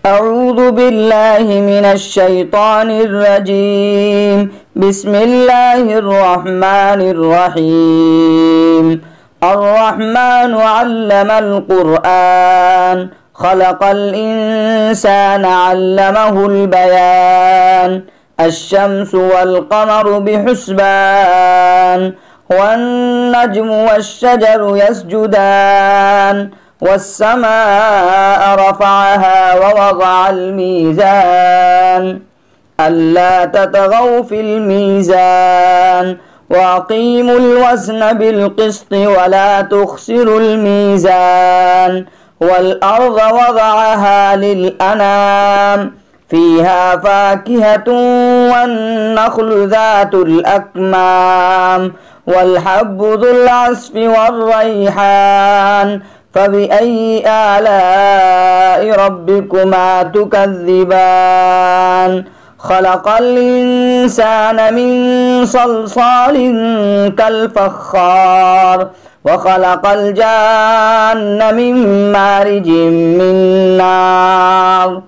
أعوذ بالله من الشيطان الرجيم. بسم الله الرحمن الرحيم. الرحمن علم القرآن خلق الإنسان علمه البيان. الشمس والقمر بحسبان والنجم والشجر يسجدان والسماء رفعها ووضع الميزان ألا تطغوا في الميزان وأقيموا الوزن بالقسط ولا تخسروا الميزان. والأرض وضعها للأنام فيها فاكهة والنخل ذات الأكمام والحب ذو العصف والريحان. فبأي آلاء ربكما تكذبان؟ خلق الإنسان من صلصال كالفخار وخلق الجان من مارج من نار.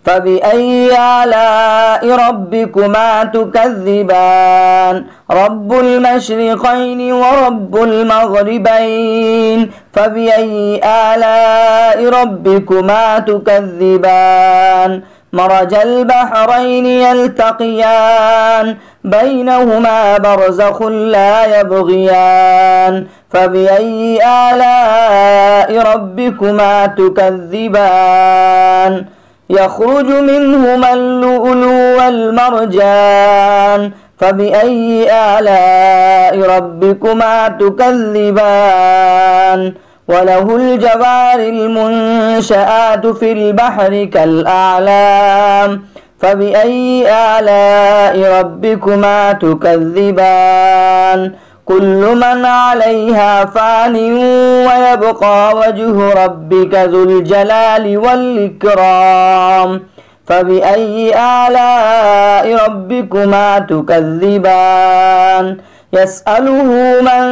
فبأي آلاء ربكما تكذبان؟ رب المشرقين ورب المغربين. فبأي آلاء ربكما تكذبان؟ مرج البحرين يلتقيان بينهما برزخ لا يبغيان. فبأي آلاء ربكما تكذبان؟ يخرج منهما اللؤلؤ والمرجان. فبأي آلاء ربكما تكذبان؟ وله الجوار المنشآت في البحر كالأعلام. فبأي آلاء ربكما تكذبان؟ كل من عليها فان ويبقى وجه ربك ذو الجلال والإكرام. فبأي آلاء ربكما تكذبان؟ يسأله من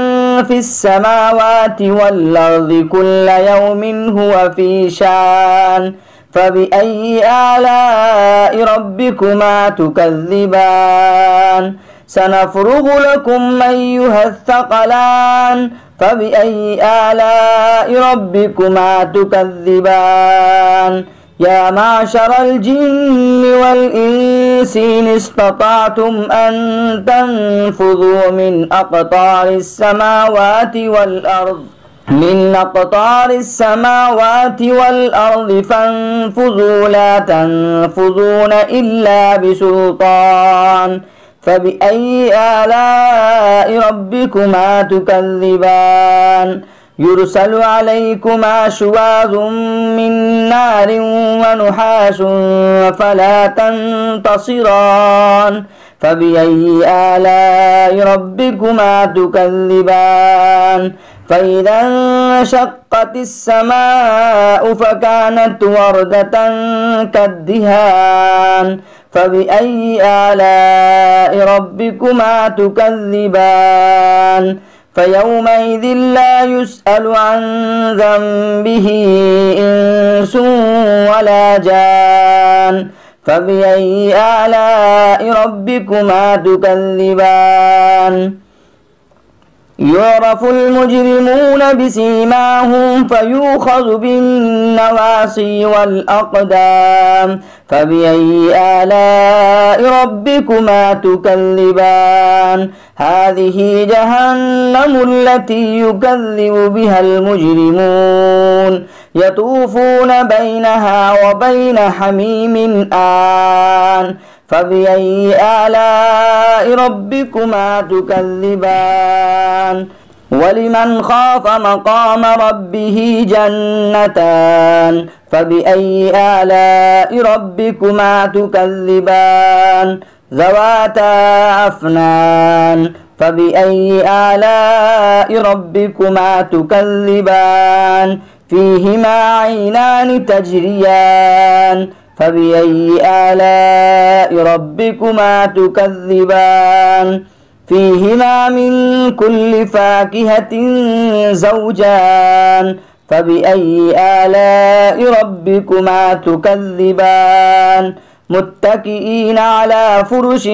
في السماوات والأرض كل يوم هو في شان. فبأي آلاء ربكما تكذبان؟ سنفرغ لكم أيها الثقلان. فبأي آلاء ربكما تكذبان؟ يا معشر الجن والإنس إن استطعتم أن تنفذوا من أقطار السماوات والأرض فانفذوا لا تنفذون إلا بسلطان. فبأي آلاء ربكما تكذبان؟ يرسل عليكما شواظ من نار ونحاس فلا تنتصران. فبأي آلاء ربكما تكذبان؟ فإذا انشقت السماء فكانت وردة كالدهان. فبأي آلاء ربكما تكذبان؟ فيومئذ لا يسأل عن ذنبه إنس ولا جان. فبأي آلاء ربكما تكذبان؟ يعرف المجرمون بسيماهم فيؤخذ بالنواصي والأقدام. فبأي آلاء ربكما تكذبان؟ هذه جهنم التي يكذب بها المجرمون يطوفون بينها وبين حميم آن. فبأي آلاء ربكما تكذبان؟ ولمن خاف مقام ربه جنتان. فبأي آلاء ربكما تكذبان؟ ذواتا أفنان. فبأي آلاء ربكما تكذبان؟ فيهما عينان تجريان. فبأي آلاء ربكما تكذبان؟ فيهما من كل فاكهة زوجان. فبأي آلاء ربكما تكذبان متكئين على فرش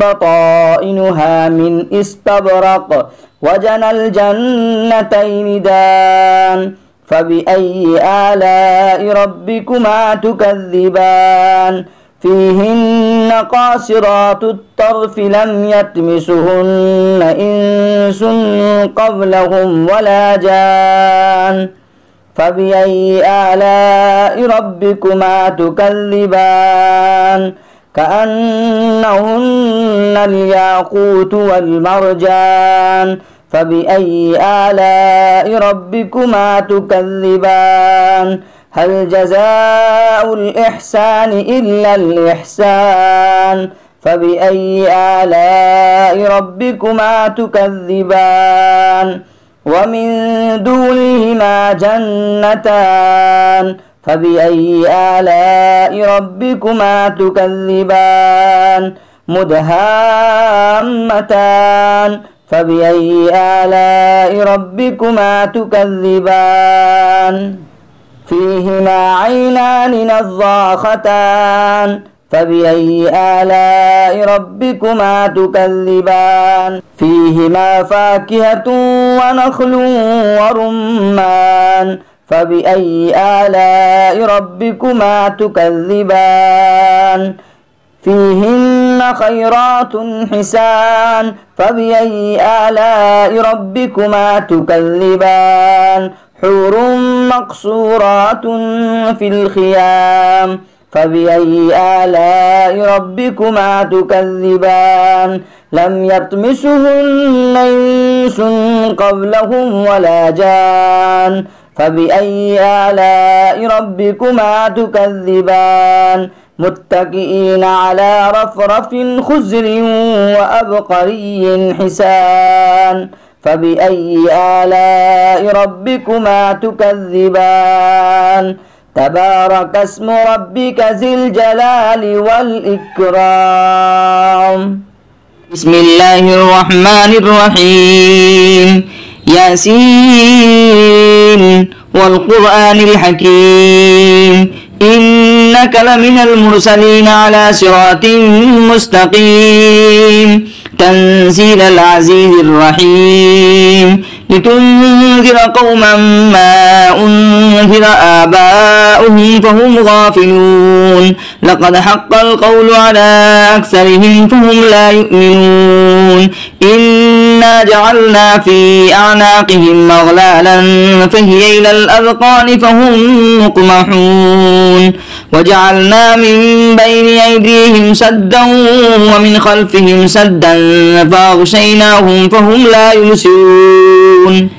بطائنها من استبرق وجنى الجنتين دان فبأي آلاء ربكما تكذبان فيهن قاصرات الطرف لم يطمسهن إنس قبلهم ولا جان فبأي آلاء ربكما تكذبان كأنهن الياقوت والمرجان فبأي آلاء ربكما تكذبان هل جزاء الإحسان إلا الإحسان فبأي آلاء ربكما تكذبان ومن دونهما جنتان فبأي آلاء ربكما تكذبان مدهامتان فبأي آلاء ربكما تكذبان فيهما عينان نضاختان فبأي آلاء ربكما تكذبان فيهما فاكهة ونخل ورمان فبأي آلاء ربكما تكذبان فيهن خيرات حسان فبأي آلاء ربكما تكذبان حور مقصورات في الخيام فبأي آلاء ربكما تكذبان لم يطمسهن إنس قبلهم ولا جان فبأي آلاء ربكما تكذبان متكئين على رفرف خزر وأبقري حسان فبأي آلاء ربكما تكذبان تبارك اسم ربك ذي الجلال والإكرام بسم الله الرحمن الرحيم ياسين والقرآن الحكيم إنك لمن المرسلين على صراط مستقيم تنزيل العزيز الرحيم لتنذر قوما ما أنذر آباؤهم فهم غافلون لقد حق القول على أكثرهم فهم لا يؤمنون إنا جعلنا في أعناقهم أغلالا فهي إلى الأذقان فهم مقمحون وجعلنا من بين أيديهم سدا ومن خلفهم سدا فأغشيناهم فهم لا يبصرون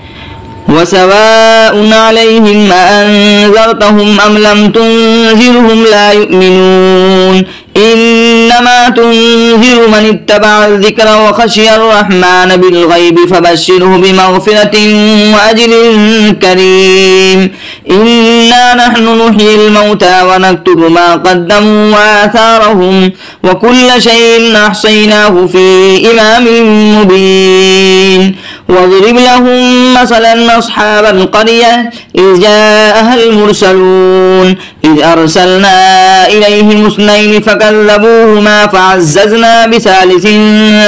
وسواء عليهم أأنذرتهم أم لم تنذرهم لا يؤمنون إنما تنذر من اتبع الذكر وخشي الرحمن بالغيب فبشره بمغفرة وأجر كريم إنا نحن نحيي الموتى ونكتب ما قدموا وآثارهم وكل شيء أحصيناه في إمام مبين واضرب لهم مثلا أصحاب القرية إذ جاءها المرسلون إذ أرسلنا إليهم اثنين فكذبوهما فعززنا بثالث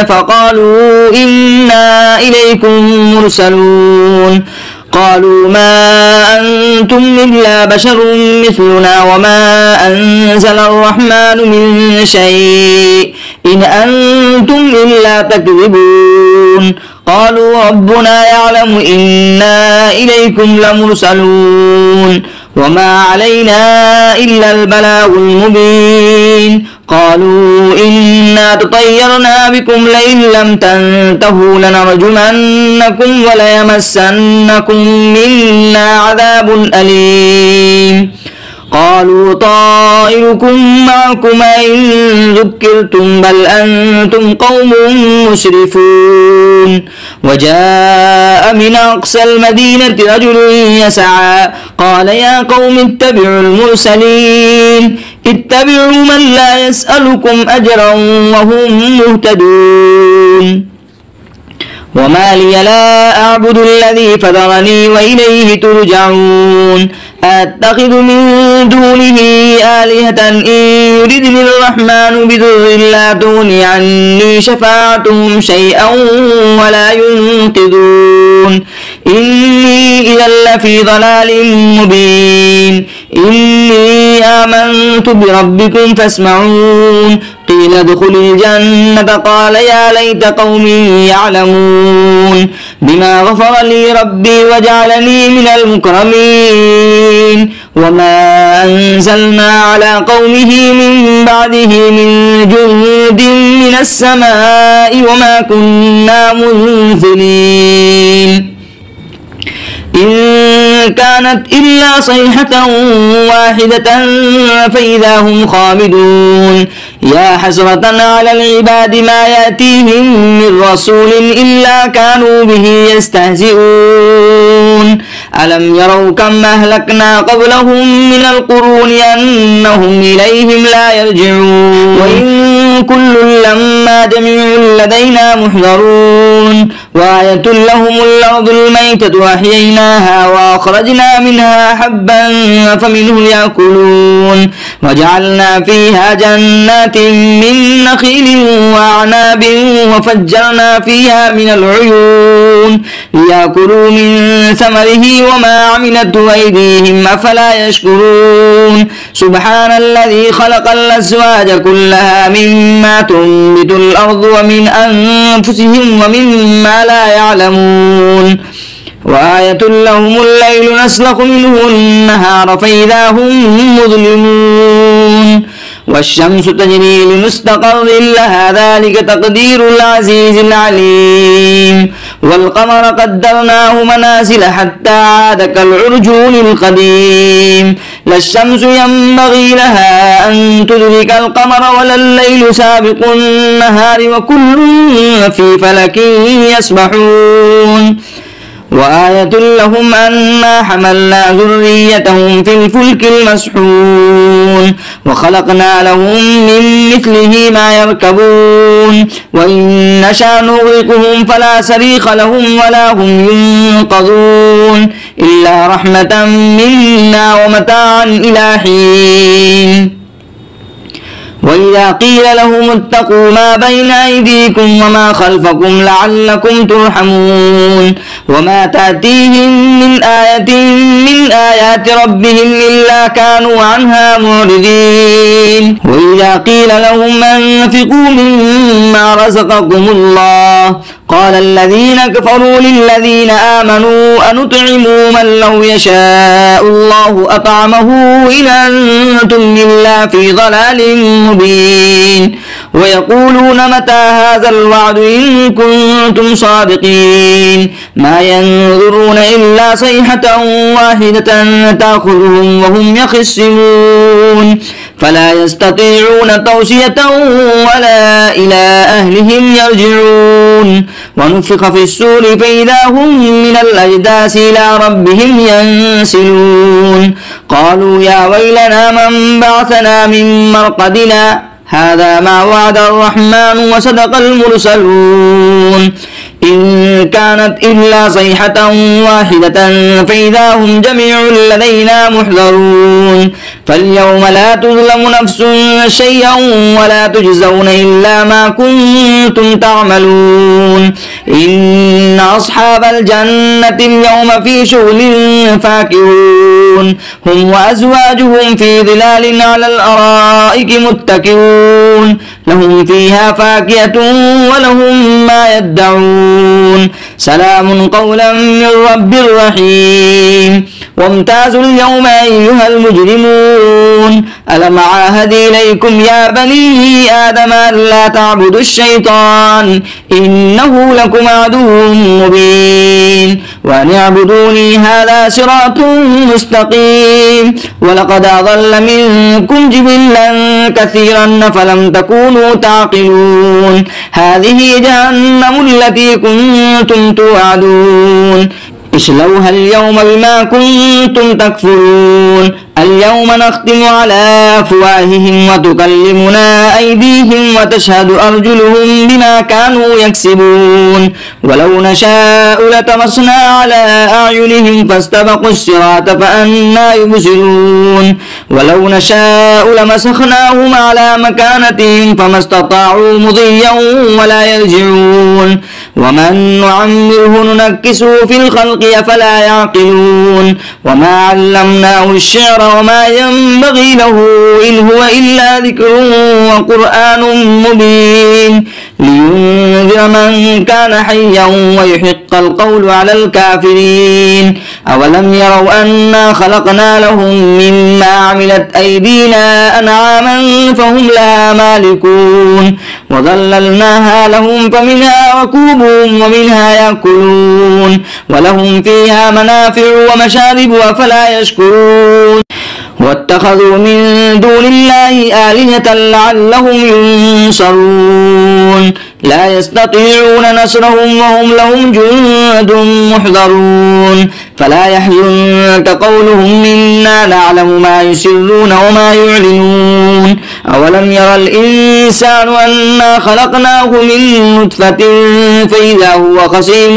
فقالوا إنا إليكم مرسلون قالوا ما أنتم إلا بشر مثلنا وما أنزل الرحمن من شيء إن أنتم إلا تكذبون قالوا ربنا يعلم إنا إليكم لمرسلون وما علينا إلا البلاغ المبين قالوا إنا تطيرنا بكم لئن لم تنتهوا لنرجمنكم وليمسنكم منا عذاب أليم قالوا طائركم معكم إن ذكرتم بل أنتم قوم مسرفون وجاء من أقصى المدينة رجل يسعى قال يا قوم اتبعوا المرسلين اتبعوا من لا يسألكم أجرا وهم مهتدون وما لي لا أعبد الذي فطرني وإليه ترجعون أتخذ من دونه آلهة إن يردني الرحمن بضر لا تغني عني شفاعتهم شيئا ولا ينقذون إني إذا لفي ضلال مبين إني آمنت بربكم فاسمعون قيل ادخل الجنة قال يا ليت قومي يعلمون بما غفر لي ربي وجعلني من المكرمين وما أنزلنا على قومه من بعده من جند من السماء وما كنا منزلين إن كانت إلا صيحة واحدة فإذا هم خامدون يا حسرة على العباد ما يأتيهم من رسول إلا كانوا به يستهزئون ألم يروا كم أهلكنا قبلهم من القرون أنهم إليهم لا يرجعون وإن كل لما جميع لدينا محضرون وآية لهم الأرض الميتة أحييناها وأخرجنا منها حبا فمنه يأكلون وجعلنا فيها جنات من نخيل وأعناب وفجرنا فيها من العيون ليأكلوا من ثمره وما عملته أيديهم أفلا يشكرون سبحان الذي خلق الأزواج كلها مما تنبت الأرض ومن أنفسهم ومما لا يعلمون وآية لهم الليل نسلخ منه النهار فإذا هم مظلمون والشمس تجري لمستقر لها ذلك تقدير العزيز العليم والقمر قدرناه منازل حتى عاد كالعرجون القديم لا الشمس ينبغي لها أن تدرك القمر ولا الليل سابق النهار وكل في فلك يسبحون وآية لهم أنا حملنا ذريتهم في الفلك المسحون وخلقنا لهم من مثله ما يركبون وإن نشأ نغرقهم فلا صريخ لهم ولا هم ينقذون إلا رحمة منا ومتاعا إلى حين وإذا قيل لهم اتقوا ما بين أيديكم وما خلفكم لعلكم ترحمون وما تأتيهم من آية من آيات ربهم إلا كانوا عنها معرضين وإذا قيل لهم أنفقوا مما رزقكم الله قال الذين كفروا للذين آمنوا أنطعموا من لو يشاء الله أطعمه إن أنتم إلا في ضلال مبين ويقولون متى هذا الوعد إن كنتم صادقين ما ينظرون إلا صيحة واحدة تأخذهم وهم يخصمون فلا يستطيعون توصية ولا إلى أهلهم يرجعون ونفخ في السور فإذا هم من الأجداث إلى ربهم ينسلون قالوا يا ويلنا من بعثنا من مرقدنا هذا ما وعد الرحمن وصدق المرسلون إن كانت إلا صيحة واحدة فإذا هم جميع لدينا محضرون فاليوم لا تظلم نفس شيئا ولا تجزون إلا ما كنتم تعملون إن أصحاب الجنة اليوم في شغل فاكهون هم وأزواجهم في ظلال على الأرائك متكئون لهم فيها فاكهة ولهم ما يدعون سلام قولا من رب رحيم وامتازوا اليوم أيها المجرمون ألم عاهد إليكم يا بني آدم ألا تعبدوا الشيطان إنه لكم عدو مبين وأن اعبدوني هذا صراط مستقيم ولقد أضل منكم جبلا كثيرا فلم تكونوا تعقلون هذه جهنم التي كنتم توعدون اصلوها اليوم بما كنتم تكفرون اليوم نختم على أفواههم وتكلمنا أيديهم وتشهد أرجلهم بما كانوا يكسبون ولو نشاء لطمسنا على أعينهم فاستبقوا الصراط فأنى يبصرون ولو نشاء لمسخناهم على مكانتهم فما استطاعوا مضيا ولا يرجعون ومن نعمره ننكسه في الخلق أفلا يعقلون وما علمناه الشعر وما ينبغي له إن هو إلا ذكر وقرآن مبين لينذر من كان حيا ويحق القول على الكافرين أولم يروا أنا خلقنا لهم مما عملت أيدينا أنعاما فهم لها مالكون وظللناها لهم فمنها ركوبهم ومنها يأكلون ولهم فيها منافع ومشارب أفلا يشكرون واتخذوا من دون الله آلهة لعلهم ينصرون لا يستطيعون نصرهم وهم لهم جند محضرون فلا يحزنك قولهم إنا نعلم ما يسرون وما يعلنون أولم يرى الإنسان أنا خلقناه من نطفة فإذا هو خصيم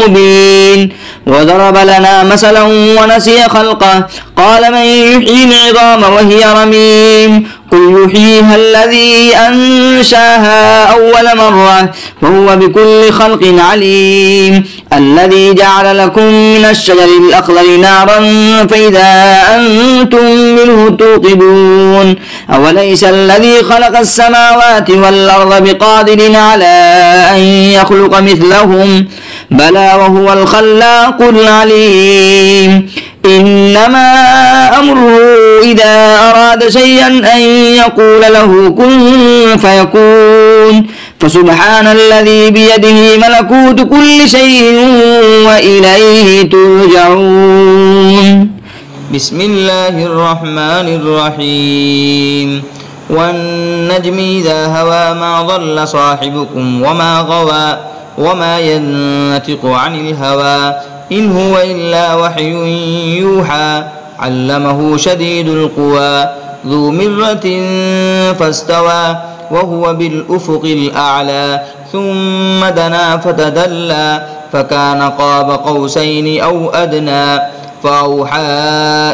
مبين وضرب لنا مثلا ونسي خلقه قال من يحيي العظام وهي رميم قل يحييها الذي أنشاها أول مرة وهو بكل خلق عليم الذي جعل لكم من الشجر الأخضر نارا فإذا أنتم منه توقدون أوليس الذي خلق السماوات والأرض بقادر على أن يخلق مثلهم بلى وهو الخلاق العليم إنما أمره إذا أراد شيئا أن يقول له كن فيكون فسبحان الذي بيده ملكوت كل شيء وإليه ترجعون بسم الله الرحمن الرحيم والنجم إذا هوى ما ضل صاحبكم وما غوى وما ينطق عن الهوى إن هو إلا وحي يوحى علمه شديد القوى ذو مرة فاستوى وهو بالأفق الأعلى ثم دنا فتدلى فكان قاب قوسين أو أدنى فأوحى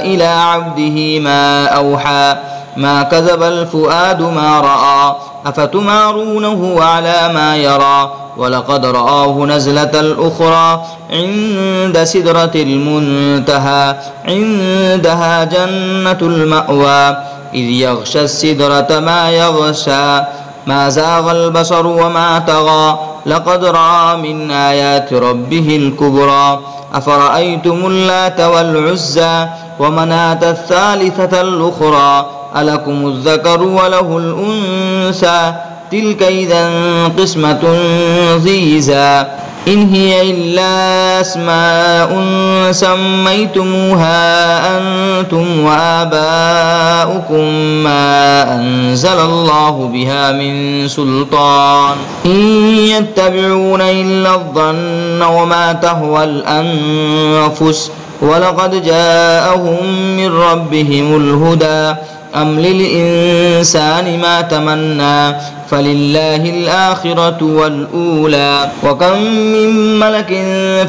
إلى عبده ما أوحى ما كذب الفؤاد ما رأى أفتمارونه على ما يرى ولقد رآه نزلة الأخرى عند سدرة المنتهى عندها جنة المأوى إذ يغشى السدرة ما يغشى ما زاغ البصر وما طغى لقد رأى من آيات ربه الكبرى أفرأيتم اللات والعزى ومناة الثالثة الأخرى ألكم الذكر وله الأنثى تلك إذا قسمة ضيزى إن هي إلا أسماء سميتموها أنتم وآباؤكم ما أنزل الله بها من سلطان إن يتبعون إلا الظن وما تهوى الأنفس ولقد جاءهم من ربهم الهدى أم للإنسان ما تمنى فلله الآخرة والأولى وكم من ملك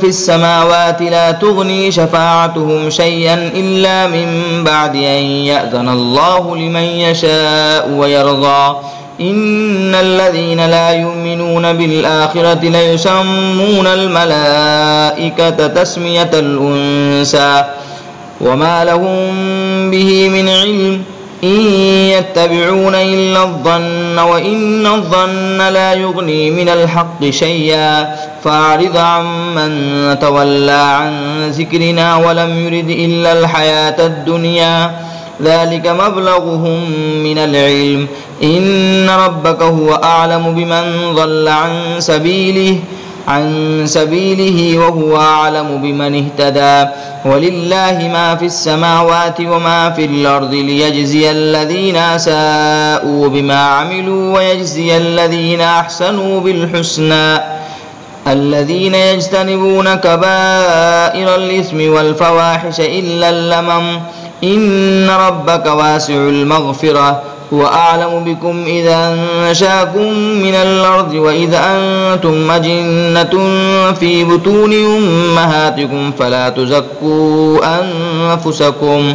في السماوات لا تغني شفاعتهم شيئا إلا من بعد أن يأذن الله لمن يشاء ويرضى إن الذين لا يؤمنون بالآخرة ليسمون الملائكة تسمية الأنثى وما لهم به من علم إن يتبعون إلا الظن وإن الظن لا يغني من الحق شيئا فأعرض عمن تولى عن ذكرنا ولم يرد إلا الحياة الدنيا ذلك مبلغهم من العلم إن ربك هو أعلم بمن ضل عن سبيله وهو أعلم بمن اهتدى ولله ما في السماوات وما في الأرض ليجزي الذين أساءوا بما عملوا ويجزي الذين أحسنوا بالحسنى الذين يجتنبون كبائر الإثم والفواحش إلا اللمم إن ربك واسع المغفرة هو أعلم بكم إذا أنشاكم من الأرض وإذا أنتم أجنة في بطون أمهاتكم فلا تزكوا أنفسكم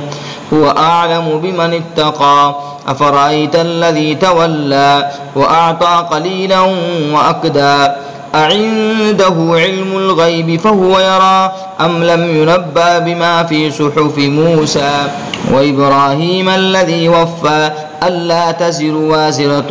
هو أعلم بمن اتقى أفرأيت الذي تولى وأعطى قليلا وأكدى أعنده علم الغيب فهو يرى أم لم ينبأ بما في صحف موسى وإبراهيم الذي وفى ألا تزر وازرة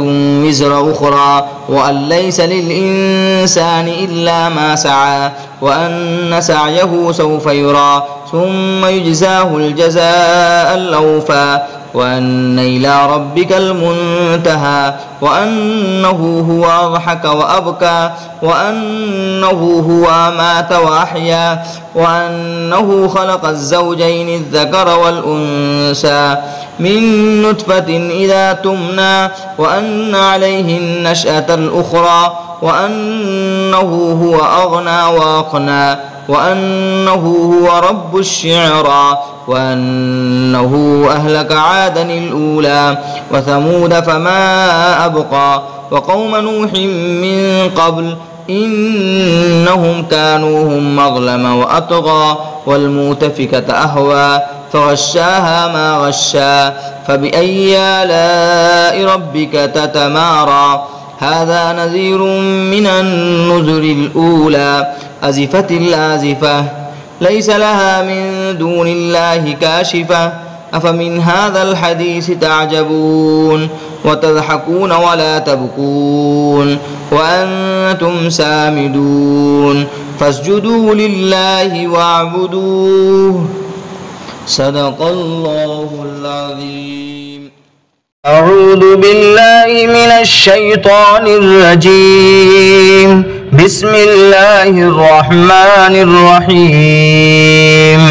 وزر أخرى وأن ليس للإنسان إلا ما سعى وأن سعيه سوف يرى ثم يجزاه الجزاء الأوفى وأن إلى ربك المنتهى وأنه هو أضحك وأبكى وأنه هو أمات وأحيا وأنه خلق الزوجين الذكر والأنثى من نطفة إذا تمنى وأن عليه النشأة الأخرى وأنه هو أغنى وأقنى وأنه هو رب الشعرى وأنه أهلك عادا الأولى وثمود فما أبقى وقوم نوح من قبل إنهم كانوا هم أظلم وأطغى والمؤتفكة أهوى فغشاها ما غشا فبأي آلاء ربك تتمارى هذا نذير من النذر الأولى أزفت الآزفة ليس لها من دون الله كاشفة أفمن هذا الحديث تعجبون وتضحكون ولا تبكون وأنتم سامدون فاسجدوا لله واعبدوه صدق الله العظيم. أعوذ بالله من الشيطان الرجيم. بسم الله الرحمن الرحيم.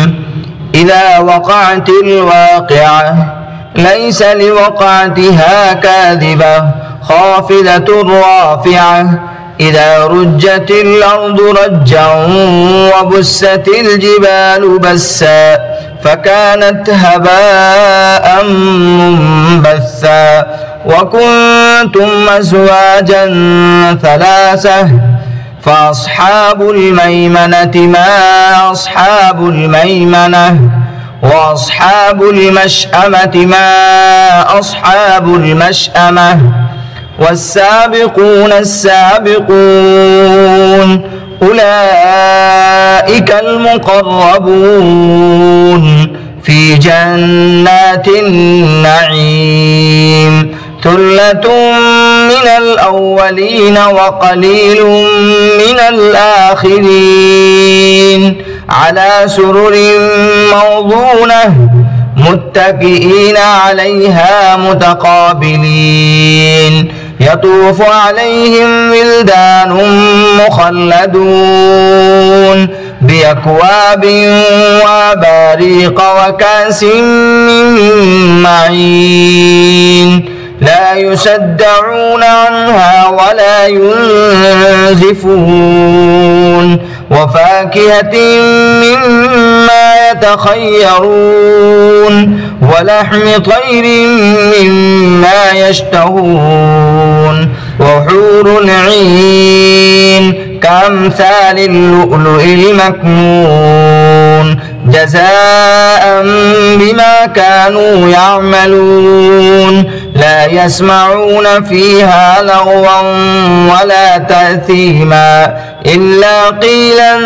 إذا وقعت الواقعة ليس لوقعتها كاذبة خافضة رافعة إذا رجت الأرض رجا وبست الجبال بسا فكانت هباء منبثا وكنتم أزواجا ثلاثة فأصحاب الميمنة ما أصحاب الميمنة وأصحاب المشأمة ما أصحاب المشأمة والسابقون السابقون أولئك المقربون في جنات النعيم ثلة من الأولين وقليل من الآخرين على سرر موضونة متكئين عليها متقابلين يطوف عليهم ولدان مخلدون بأكواب وأباريق وكأس من معين لا يصدعون عنها ولا ينزفون وفاكهة مما يتخيرون ولحم طير مما يشتهون وحور عين كأمثال اللؤلؤ المكنون جزاء بما كانوا يعملون لا يسمعون فيها لغوا ولا تأثيما إلا قيلا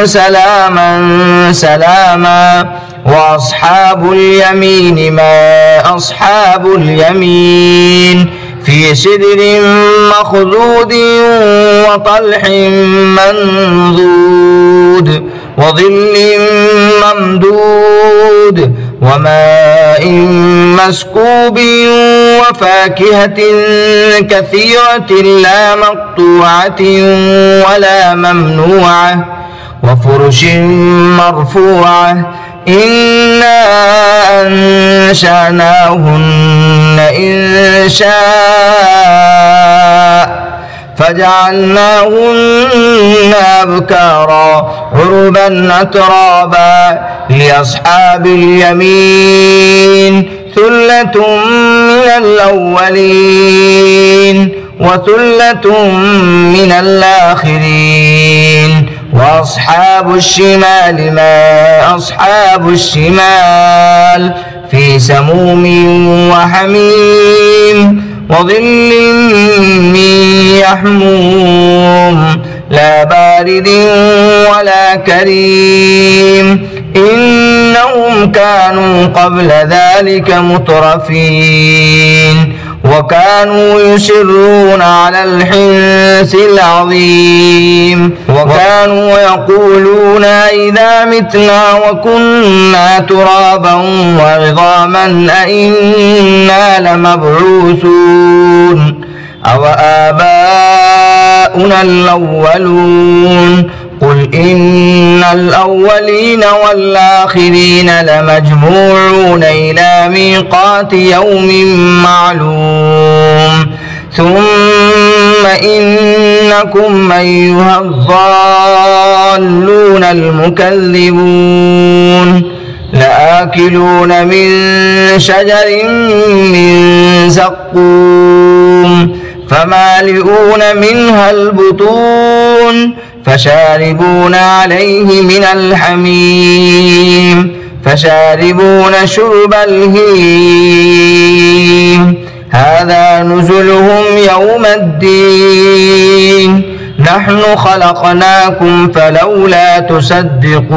سلاما سلاما وأصحاب اليمين ما أصحاب اليمين في سدر مخضود وطلح منضود وظل ممدود وماء مسكوب وفاكهة كثيرة لا مقطوعة ولا ممنوعة وفرش مرفوعة إنا أنشأناهن إنشاء فجعلناهن أبكارا عربا أترابا لأصحاب اليمين ثلة من الأولين وثلة من الآخرين وأصحاب الشمال ما أصحاب الشمال في سموم وحميم وظل من يحموم لا بارد ولا كريم إنهم كانوا قبل ذلك مترفين وكانوا يصرون على الحنث العظيم وكانوا يقولون إذا متنا وكنا ترابا وعظاما أئنا لمبعوثون أو آباؤنا الأولون قل إن الأولين والآخرين لمجموعون إلى ميقات يوم معلوم ثم إنكم أيها الضالون المكذبون لآكلون من شجر من زقوم فمالئون منها البطون فشاربون عليه من الحميم فشاربون شرب الهيم هذا نزلهم يوم الدين نحن خلقناكم فلولا تصدقون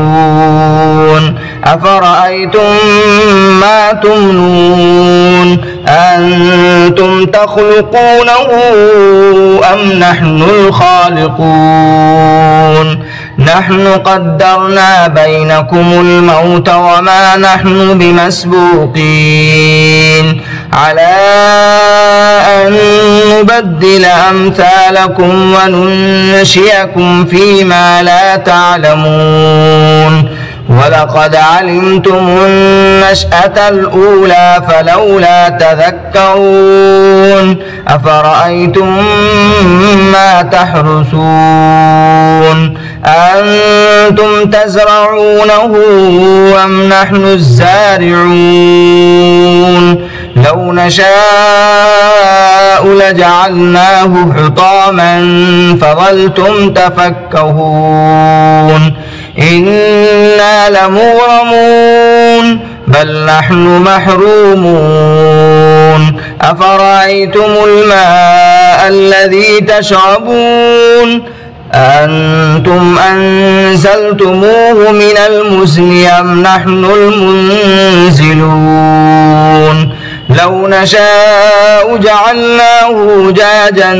أفرأيتم ما تمنون أنتم تخلقونه أم نحن الخالقون نحن قدرنا بينكم الموت وما نحن بمسبوقين على أن نبدل أمثالكم وننشئكم فيما لا تعلمون ولقد علمتم النشأة الأولى فلولا تذكرون أفرأيتم ما تحرثون أنتم تزرعونه أم نحن الزارعون لو نشاء لجعلناه حطاما فظلتم تفكهون إنا لمغرمون بل نحن محرومون أفرأيتم الماء الذي تشربون أنتم أنزلتموه من المزن أم نحن المنزلون لو نشاء جعلناه جاجا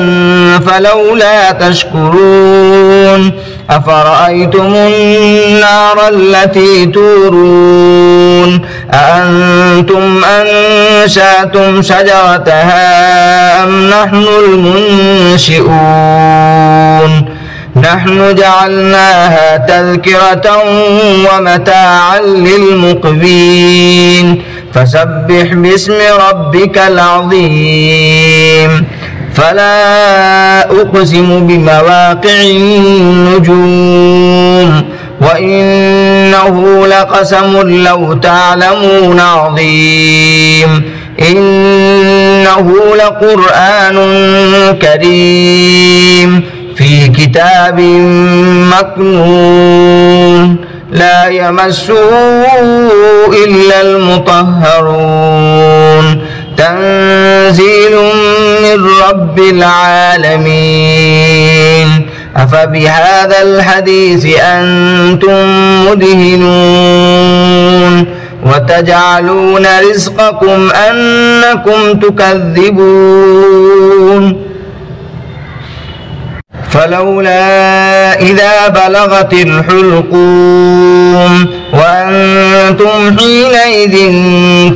فلولا تشكرون أفرأيتم النار التي تورون أأنتم أنشأتم شجرتها أم نحن المنشئون نحن جعلناها تذكرة ومتاعا للمقوين فسبح باسم ربك العظيم فلا أقسم بمواقع النجوم وإنه لقسم لو تعلمون عظيم إنه لقرآن كريم في كتاب مكنون لا يمسه إلا المطهرون تنزيل من رب العالمين أفبهذا الحديث أنتم مدهنون وتجعلون رزقكم أنكم تكذبون فلولا إذا بلغت الحلقوم وأنتم حينئذ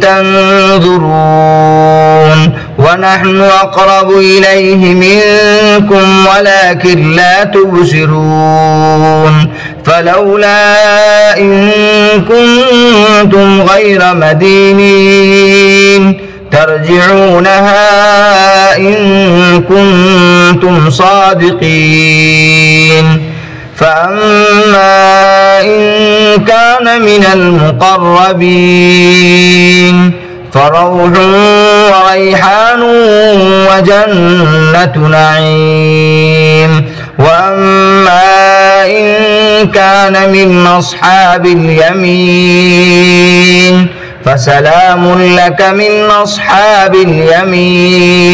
تنظرون ونحن أقرب إليه منكم ولكن لا تبصرون فلولا إن كنتم غير مدينين ترجعونها إن كنتم صادقين. فأما إن كان من المقربين فروح وريحان وجنة نعيم. وأما إن كان من أصحاب اليمين فسلام لك من أصحاب اليمين.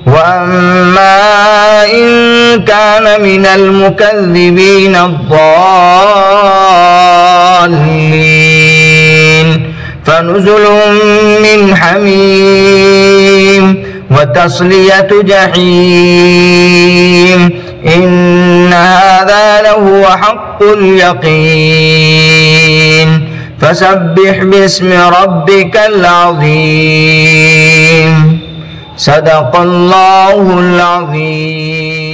وأما إن كان من المكذبين الضالين فنزل من حميم وتصلية جحيم. إن هذا لهو حق اليقين. فسبح باسم ربك العظيم. صدق الله العظيم.